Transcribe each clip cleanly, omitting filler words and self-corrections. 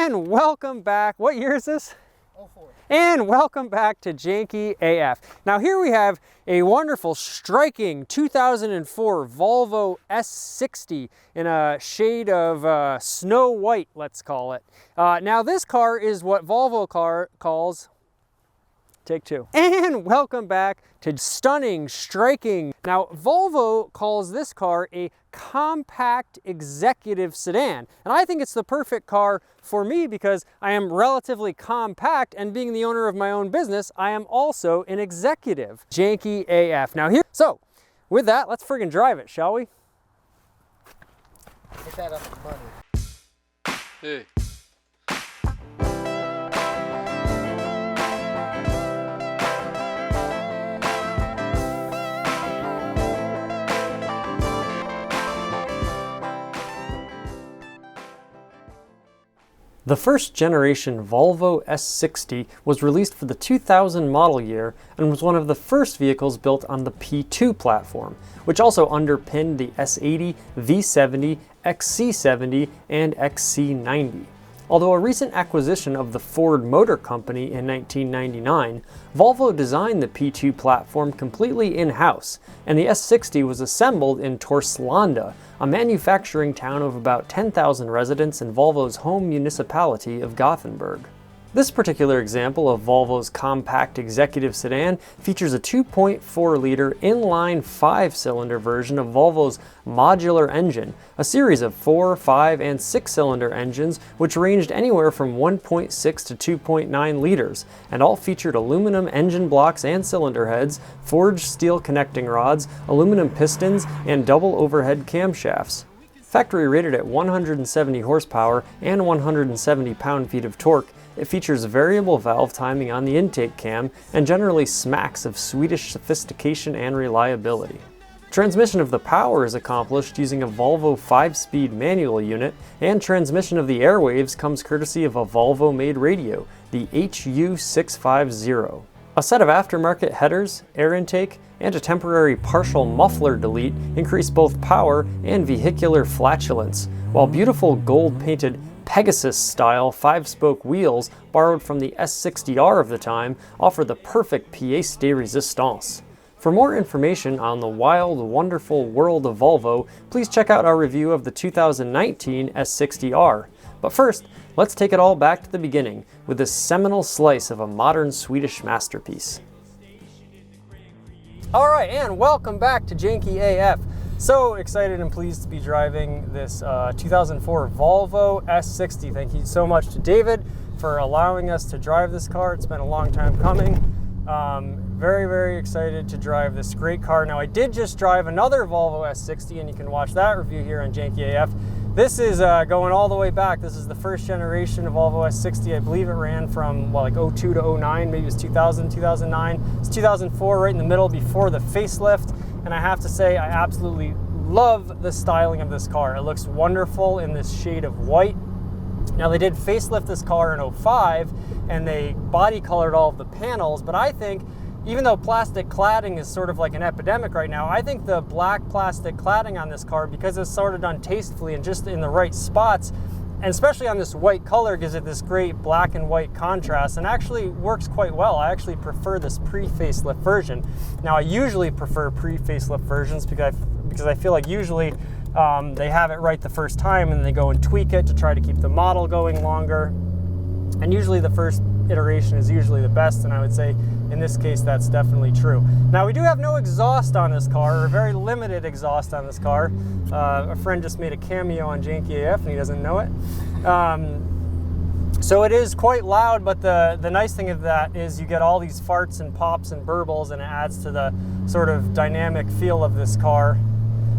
And welcome back. What year is this? 04. And welcome back to Janky AF. Now here we have a wonderful, striking 2004 Volvo S60 in a shade of snow white, let's call it. Now this car is what Volvo calls, take two. And welcome back to stunning, striking. Now Volvo calls this car a compact executive sedan. And I think it's the perfect car for me because I am relatively compact, and being the owner of my own business, I am also an executive. Janky AF. Now here, so with that, let's friggin' drive it, shall we? Hit that up with money. Hey. The first generation Volvo S60 was released for the 2000 model year and was one of the first vehicles built on the P2 platform, which also underpinned the S80, V70, XC70, and XC90. Although a recent acquisition of the Ford Motor Company in 1999, Volvo designed the P2 platform completely in-house, and the S60 was assembled in Torslanda, a manufacturing town of about 10,000 residents in Volvo's home municipality of Gothenburg. This particular example of Volvo's compact executive sedan features a 2.4-liter inline 5-cylinder version of Volvo's modular engine, a series of 4, 5, and 6-cylinder engines which ranged anywhere from 1.6 to 2.9 liters, and all featured aluminum engine blocks and cylinder heads, forged steel connecting rods, aluminum pistons, and double overhead camshafts. Factory rated at 170 horsepower and 170 pound-feet of torque, it features variable valve timing on the intake cam and generally smacks of Swedish sophistication and reliability. Transmission of the power is accomplished using a Volvo 5-speed manual unit, and transmission of the airwaves comes courtesy of a Volvo-made radio, the HU650. A set of aftermarket headers, air intake, and a temporary partial muffler delete increase both power and vehicular flatulence, while beautiful gold-painted Pegasus-style 5-spoke wheels borrowed from the S60R of the time offer the perfect pièce de résistance. For more information on the wild, wonderful world of Volvo, please check out our review of the 2019 S60R. But first, let's take it all back to the beginning with this seminal slice of a modern Swedish masterpiece. All right, and welcome back to Janky AF. So excited and pleased to be driving this 2004 Volvo S60. Thank you so much to David for allowing us to drive this car. It's been a long time coming. Very, very excited to drive this great car. Now, I did just drive another Volvo S60, and you can watch that review here on Janky AF. This is going all the way back. This is the first generation of Volvo S60. I believe it ran from, well, like 02 to 09, maybe it was 2000, 2009. It's 2004, right in the middle before the facelift. And I have to say, I absolutely love the styling of this car. It looks wonderful in this shade of white. Now, they did facelift this car in 05, and they body colored all of the panels, but I think, even though plastic cladding is sort of like an epidemic right now, I think the black plastic cladding on this car, because it's sort of done tastefully and just in the right spots, and especially on this white color, gives it this great black and white contrast and actually works quite well. I actually prefer this pre-facelift version. Now, I usually prefer pre-facelift versions because I feel like usually they have it right the first time and they go and tweak it to try to keep the model going longer. And usually the first iteration is usually the best, and I would say in this case that's definitely true. Now, we do have no exhaust on this car, or very limited exhaust on this car. A friend just made a cameo on Janky AF and he doesn't know it. So it is quite loud, but the nice thing of that is you get all these farts and pops and burbles, and it adds to the sort of dynamic feel of this car.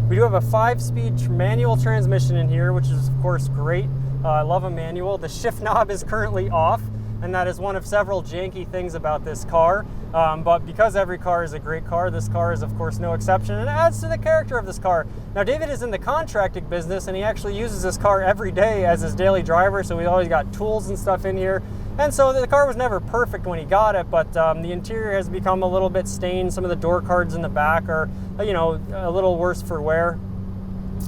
We do have a 5-speed manual transmission in here, which is of course great. I love a manual. The shift knob is currently off, and that is one of several janky things about this car. But because every car is a great car, this car is of course no exception, and it adds to the character of this car. Now, David is in the contracting business, and he actually uses this car every day as his daily driver, so we always got tools and stuff in here. And so the car was never perfect when he got it, but the interior has become a little bit stained. Some of the door cards in the back are, you know, a little worse for wear.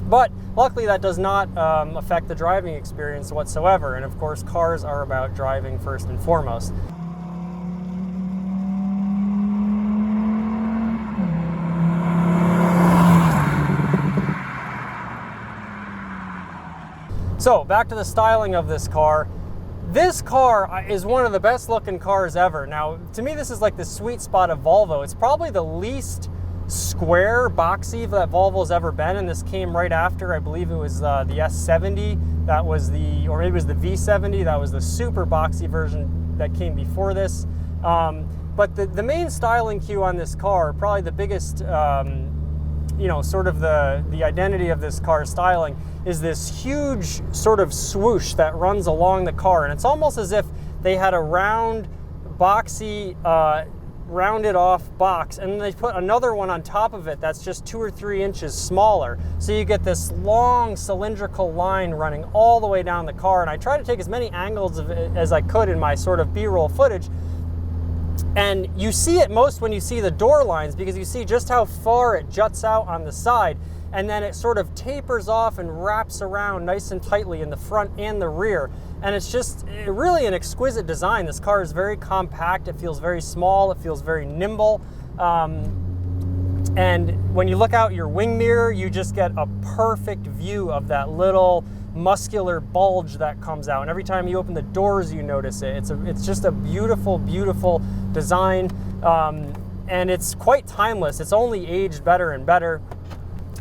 But luckily that does not affect the driving experience whatsoever. And of course, cars are about driving first and foremost. So back to the styling of this car. This car is one of the best looking cars ever. Now, to me, this is like the sweet spot of Volvo. It's probably the least square, boxy that Volvo's ever been, and this came right after, I believe it was the S70, that was the, or maybe it was the V70, that was the super boxy version that came before this. But the main styling cue on this car, probably the biggest, you know, sort of the identity of this car's styling, is this huge sort of swoosh that runs along the car. And it's almost as if they had a round, boxy, rounded off box, and then they put another one on top of it that's just 2 or 3 inches smaller. So you get this long cylindrical line running all the way down the car. And I try to take as many angles of it as I could in my sort of B-roll footage. And you see it most when you see the door lines, because you see just how far it juts out on the side, and then it sort of tapers off and wraps around nice and tightly in the front and the rear. And it's just really an exquisite design. This car is very compact, it feels very small, it feels very nimble. And when you look out your wing mirror, you just get a perfect view of that little muscular bulge that comes out. And every time you open the doors, you notice it. It's just a beautiful, beautiful design. And it's quite timeless. It's only aged better and better.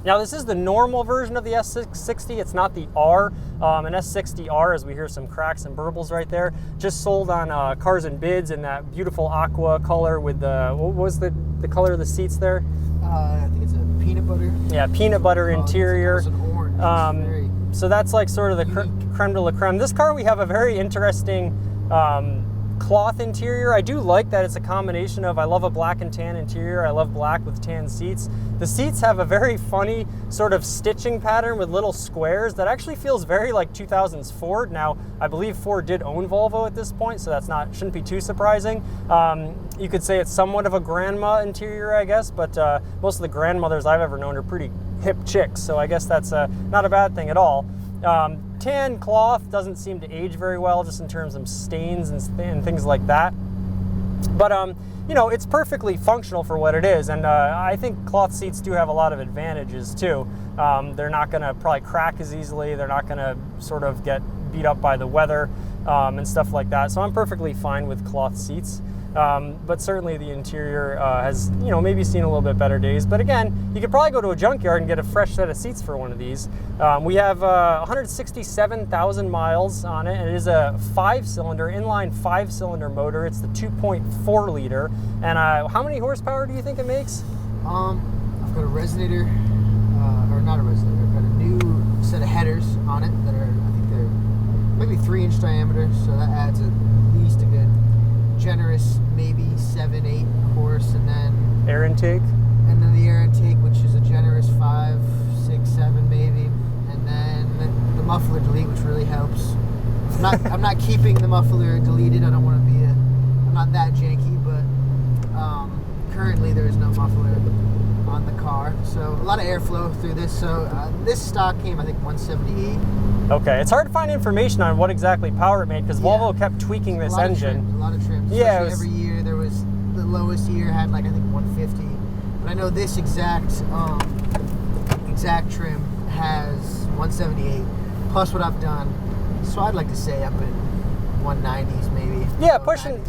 Now, this is the normal version of the S60. It's not the R. An S60R, as we hear some cracks and burbles right there, just sold on Cars and Bids in that beautiful aqua color with the, what was the color of the seats there? I think it's a peanut butter. Yeah, peanut butter interior. It's an orange. So that's like sort of the creme de la creme. This car, we have a very interesting cloth interior. I do like that it's a combination of, I love a black and tan interior. I love black with tan seats. The seats have a very funny sort of stitching pattern with little squares that actually feels very like 2000s Ford. Now, I believe Ford did own Volvo at this point, so that's shouldn't be too surprising. You could say it's somewhat of a grandma interior, I guess, but most of the grandmothers I've ever known are pretty hip chicks, so I guess that's not a bad thing at all. Tan cloth doesn't seem to age very well, just in terms of stains and things like that. But you know, it's perfectly functional for what it is, and I think cloth seats do have a lot of advantages too. They're not going to probably crack as easily. They're not going to sort of get beat up by the weather and stuff like that. So I'm perfectly fine with cloth seats. But certainly the interior has, you know, maybe seen a little bit better days. But again, you could probably go to a junkyard and get a fresh set of seats for one of these. We have 167,000 miles on it, and it is a 5-cylinder, inline 5-cylinder motor. It's the 2.4 liter. And how many horsepower do you think it makes? I've got a resonator, or not a resonator, I've got a new set of headers on it that are, I think they're maybe 3-inch diameter, so that adds at least a good generous maybe 7-8 horse, and then air intake, and then the air intake, which is a generous 5, 6, 7 maybe, and then the muffler delete, which really helps. I'm not keeping the muffler deleted. I don't want to be I'm not that janky, but currently there is no muffler on the car, so a lot of airflow through this. So this stock came, I think, 178. Okay, it's hard to find information on what exactly power it made, because Volvo kept tweaking this engine. A lot of trims. Yeah, every year there was, the lowest year had like, I think, 150. But I know this exact trim has 178 plus what I've done. So I'd like to say up in 190s maybe. Yeah, pushing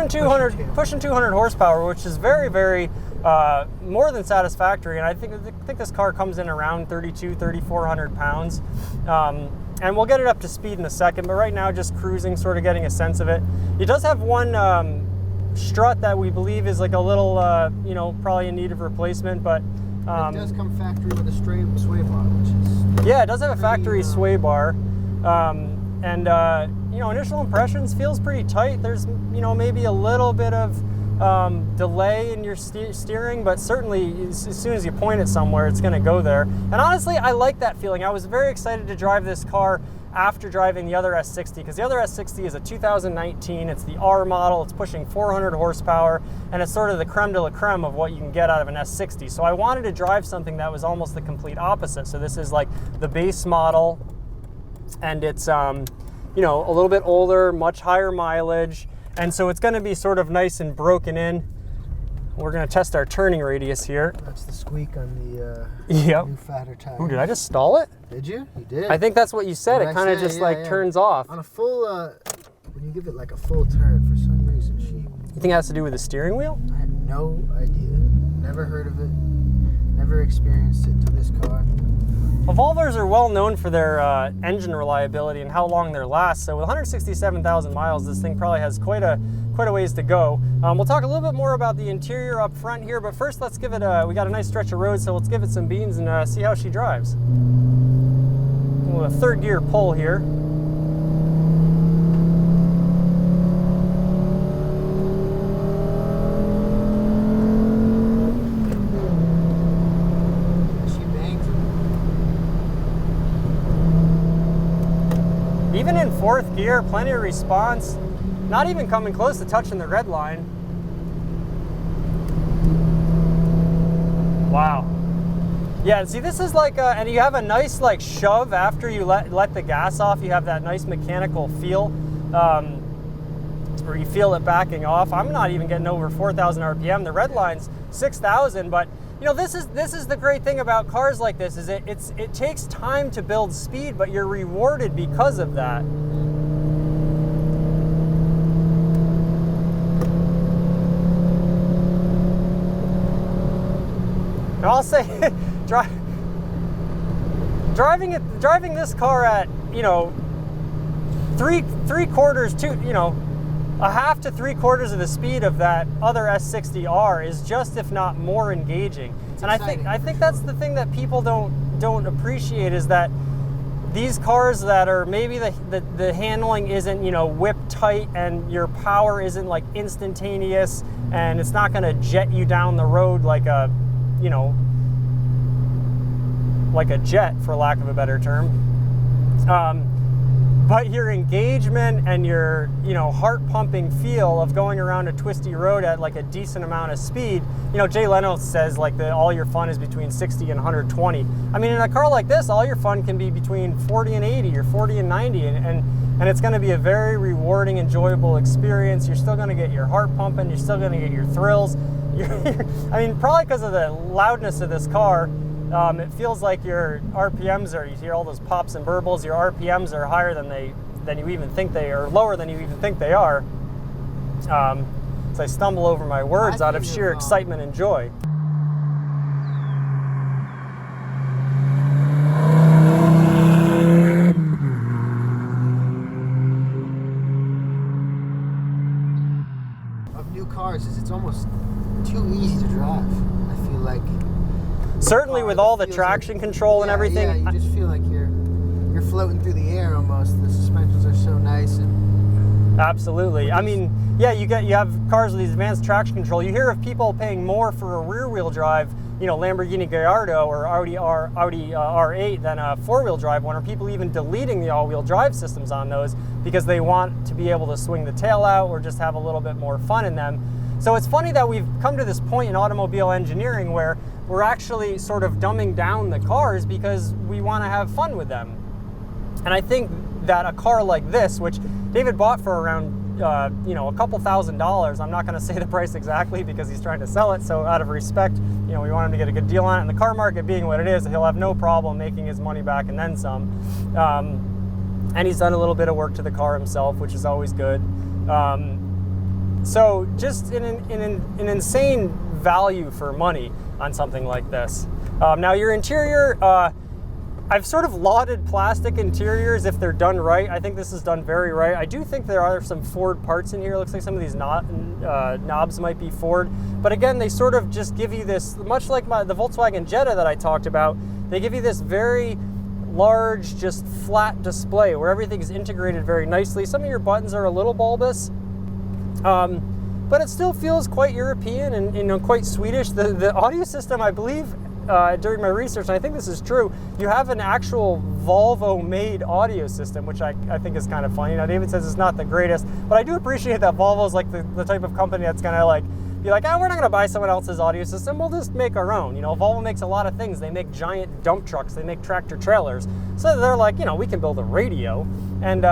200 horsepower, which is very, very more than satisfactory. And I think this car comes in around 3,400 pounds. And we'll get it up to speed in a second, but right now just cruising, sort of getting a sense of it. It does have one strut that we believe is like a little, you know, probably in need of replacement, but it does come factory with a sway bar, which is... Yeah, it does have a factory sway bar. You know, initial impressions feels pretty tight. There's, you know, maybe a little bit of delay in your steering, but certainly as soon as you point it somewhere, it's going to go there. And honestly, I like that feeling. I was very excited to drive this car after driving the other S60, because the other S60 is a 2019, it's the R model, it's pushing 400 horsepower, and it's sort of the creme de la creme of what you can get out of an S60. So I wanted to drive something that was almost the complete opposite. So this is like the base model, and it's you know, a little bit older, much higher mileage, and so it's going to be sort of nice and broken in. We're going to test our turning radius here. That's the squeak on the yep. new fatter tire. Ooh, did I just stall it? Did you? You did. I think that's what you said. What it kind of just like turns off. On a full, when you give it like a full turn, for some reason, You think it has to do with the steering wheel? I had no idea. Never heard of it. Never experienced it until this car. Well, Volvos are well known for their engine reliability and how long they last. So with 167,000 miles, this thing probably has quite a ways to go. We'll talk a little bit more about the interior up front here, but first let's give it we got a nice stretch of road, so let's give it some beans and see how she drives. A third gear pull here. Even in fourth gear, plenty of response. Not even coming close to touching the red line. Wow. Yeah, see, this is like, and you have a nice like shove after you let the gas off. You have that nice mechanical feel, where you feel it backing off. I'm not even getting over 4,000 RPM. The red line's 6,000, but you know, this is the great thing about cars like this, is it takes time to build speed, but you're rewarded because of that. Now I'll say, driving this car at, you know, three quarters to, you know, a half to 3/4 of the speed of that other S60R is just, if not more, engaging. And I think that's the thing that people don't appreciate, is that these cars that are maybe the handling isn't, you know, whip tight, and your power isn't like instantaneous, and it's not going to jet you down the road like a, you know, like a jet, for lack of a better term. But your engagement and your, you know, heart-pumping feel of going around a twisty road at like a decent amount of speed, you know, Jay Leno says like all your fun is between 60 and 120. I mean, in a car like this, all your fun can be between 40 and 80 or 40 and 90, and it's going to be a very rewarding, enjoyable experience. You're still going to get your heart pumping. You're still going to get your thrills. I mean, probably because of the loudness of this car, it feels like your RPMs are, you hear all those pops and burbles, your RPMs are higher than you even think they are, lower than you even think they are. So I stumble over my words out of sheer excitement and joy. Of new cars is it's almost too easy to drive. I feel like. Certainly with all the traction control and everything. Yeah, you just feel like you're floating through the air almost. The suspensions are so nice. And absolutely. I mean, yeah, you have cars with these advanced traction control. You hear of people paying more for a rear-wheel drive, you know, Lamborghini Gallardo or Audi R8 than a four-wheel drive one, or people even deleting the all-wheel drive systems on those because they want to be able to swing the tail out or just have a little bit more fun in them. So it's funny that we've come to this point in automobile engineering where we're actually sort of dumbing down the cars because we want to have fun with them. And I think that a car like this, which David bought for around, you know, a couple $1,000s, I'm not going to say the price exactly because he's trying to sell it, so out of respect, you know, we want him to get a good deal on it. And the car market being what it is, he'll have no problem making his money back and then some. And he's done a little bit of work to the car himself, which is always good. So just an insane value for money on something like this. Now your interior, I've sort of lauded plastic interiors if they're done right. I think this is done very right. I do think there are some Ford parts in here. It looks like some of these knobs might be Ford. But again, they sort of just give you this, much like the Volkswagen Jetta that I talked about, they give you this very large, just flat display where everything is integrated very nicely. Some of your buttons are a little bulbous. But it still feels quite European and, you know, quite Swedish. The audio system, I believe, during my research, and I think this is true, you have an actual Volvo-made audio system, which I think is kind of funny. Now, David says it's not the greatest, but I do appreciate that Volvo's like the type of company that's gonna like be like, oh, we're not gonna buy someone else's audio system, we'll just make our own. You know, Volvo makes a lot of things. They make giant dump trucks, they make tractor trailers. So they're like, you know, we can build a radio. And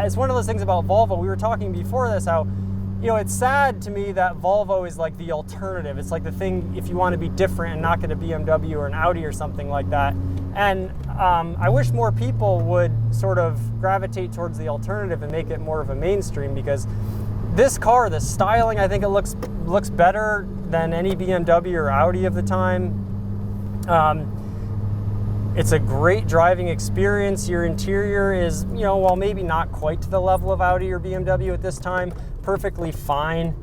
it's one of those things about Volvo. We were talking before this, how, you know, it's sad to me that Volvo is like the alternative. It's like the thing if you want to be different and not get a BMW or an Audi or something like that. And I wish more people would sort of gravitate towards the alternative and make it more of a mainstream, because this car, the styling, I think it looks better than any BMW or Audi of the time. It's a great driving experience. Your interior is, you know, while maybe not quite to the level of Audi or BMW at this time, perfectly fine.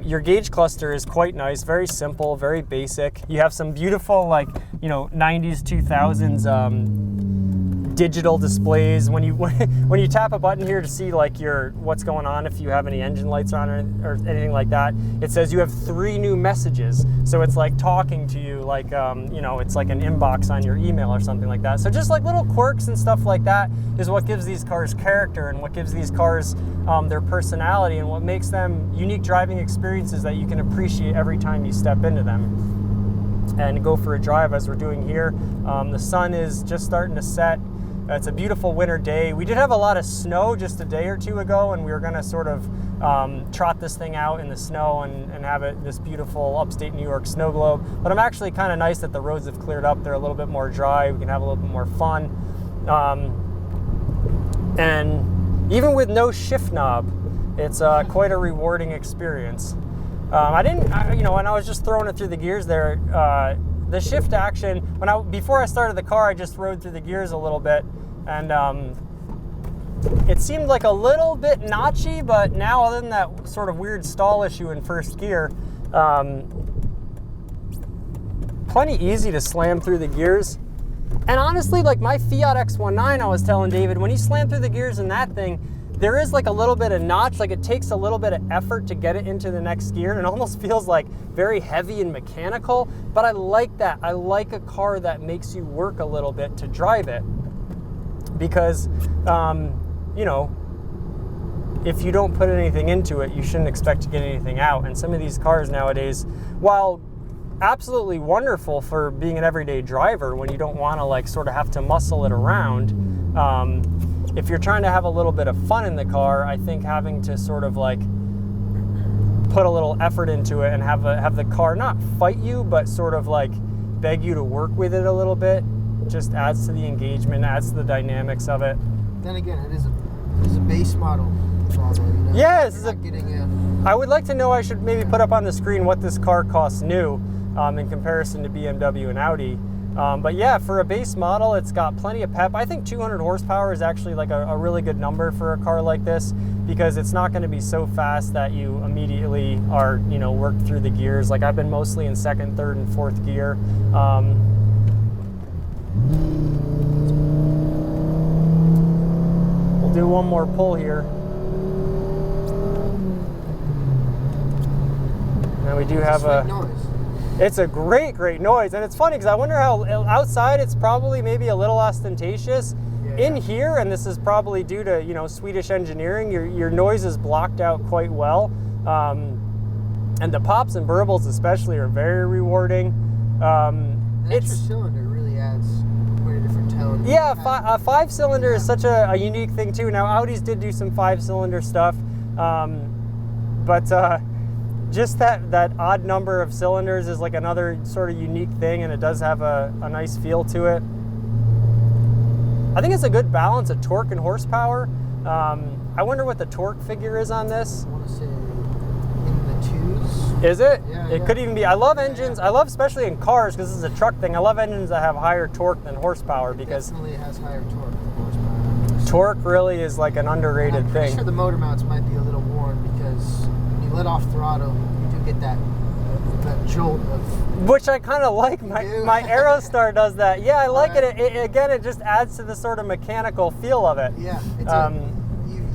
Your gauge cluster is quite nice, very simple, very basic. You have some beautiful, like, you know, 90s, 2000s digital displays. When you tap a button here to see like what's going on, if you have any engine lights on or anything like that, it says you have 3 new messages. So it's like talking to you, like you know, it's like an inbox on your email or something like that. So just like little quirks and stuff like that is what gives these cars character, and what gives these cars their personality, and what makes them unique driving experiences that you can appreciate every time you step into them and go for a drive, as we're doing here. The sun is just starting to set. It's a beautiful winter day. We did have a lot of snow just a day or two ago, and we were gonna sort of trot this thing out in the snow and have it this beautiful upstate New York snow globe. But I'm actually kind of nice that the roads have cleared up. They're a little bit more dry. We can have a little bit more fun. And even with no shift knob, it's quite a rewarding experience. You know, when I was just throwing it through the gears there, the shift action, before I started the car, I just rode through the gears a little bit, and it seemed like a little bit notchy, but now, other than that sort of weird stall issue in first gear, plenty easy to slam through the gears. And honestly, like my Fiat X19, I was telling David, when you slam through the gears in that thing, there is like a little bit of notch, like it takes a little bit of effort to get it into the next gear, and it almost feels like very heavy and mechanical, but I like that. I like a car that makes you work a little bit to drive it, because, you know, if you don't put anything into it, you shouldn't expect to get anything out. And some of these cars nowadays, while absolutely wonderful for being an everyday driver when you don't want to like sort of have to muscle it around, if you're trying to have a little bit of fun in the car, I think having to sort of like put a little effort into it and have the car not fight you, but sort of like beg you to work with it a little bit, just adds to the engagement, adds to the dynamics of it. Then again, it is a base model Volvo, you know? Yes, yeah, I would like to know. I should maybe put up on the screen what this car costs new in comparison to BMW and Audi. But yeah, for a base model, it's got plenty of pep. I think 200 horsepower is actually like a really good number for a car like this, because it's not going to be so fast that you immediately are, you know, worked through the gears. Like I've been mostly in second, third, and fourth gear. We'll do one more pull here. And we do have it's a great noise, and it's funny because I wonder how outside it's probably maybe a little ostentatious. Yeah. In here, and this is probably due to, you know, Swedish engineering, your noise is blocked out quite well, and the pops and burbles especially are very rewarding. An extra cylinder really adds quite a different tone. Yeah, a 5-cylinder is such a unique thing too. Now Audis did do some 5-cylinder stuff, but just that odd number of cylinders is like another sort of unique thing, and it does have a nice feel to it. I think it's a good balance of torque and horsepower. I wonder what the torque figure is on this. I want to say in the 2s. Is it? Yeah. It could even be. I love engines. I love, especially in cars, because this is a truck thing, I love engines that have higher torque than horsepower, because definitely has higher torque than horsepower. Torque really is like an underrated I'm pretty thing. sure the motor mounts might be a little worn, because when you let off throttle, you do get that jolt of... Which I kind of like. My Aerostar does that. Yeah, I like it. Again, it just adds to the sort of mechanical feel of it. Yeah, it's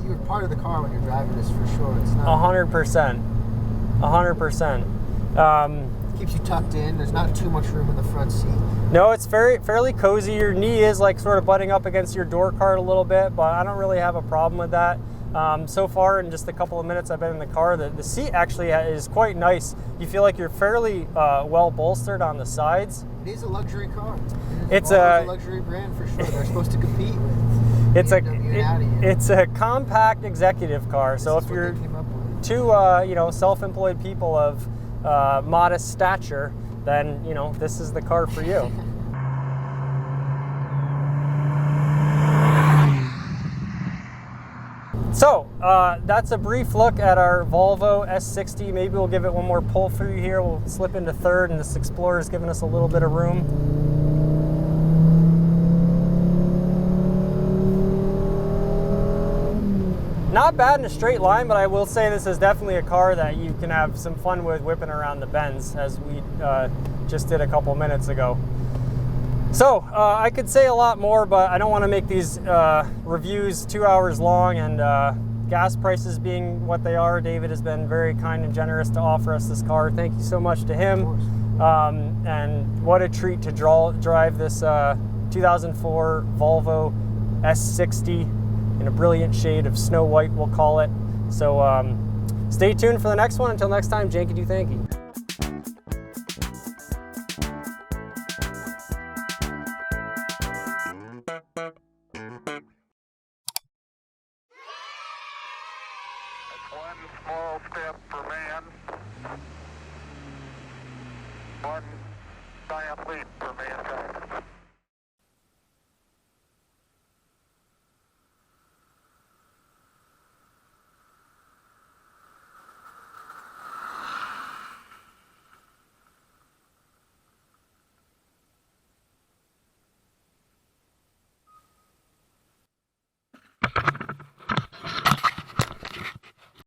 you're part of the car when you're driving this, for sure. It's not 100%. Keeps you tucked in. There's not too much room in the front seat. No, it's fairly cozy. Your knee is like sort of butting up against your door card a little bit, but I don't really have a problem with that. So far, in just a couple of minutes I've been in the car, the seat actually is quite nice. You feel like you're fairly well bolstered on the sides. It is a luxury car. It's a luxury brand for sure. They're supposed to compete with BMW and Audi. It's a compact executive car. So if you're two self-employed people of modest stature, then this is the car for you. So that's a brief look at our Volvo S60. Maybe we'll give it one more pull through here. We'll slip into third, and this Explorer is giving us a little bit of room. Not bad in a straight line, but I will say this is definitely a car that you can have some fun with whipping around the bends, as we just did a couple minutes ago. So I could say a lot more, but I don't want to make these reviews 2 hours long, and gas prices being what they are, David has been very kind and generous to offer us this car. Thank you so much to him. And what a treat to drive this 2004 Volvo S60 in a brilliant shade of snow white, we'll call it. So stay tuned for the next one. Until next time, Janky do thanky. One small step for man, one giant leap for mankind.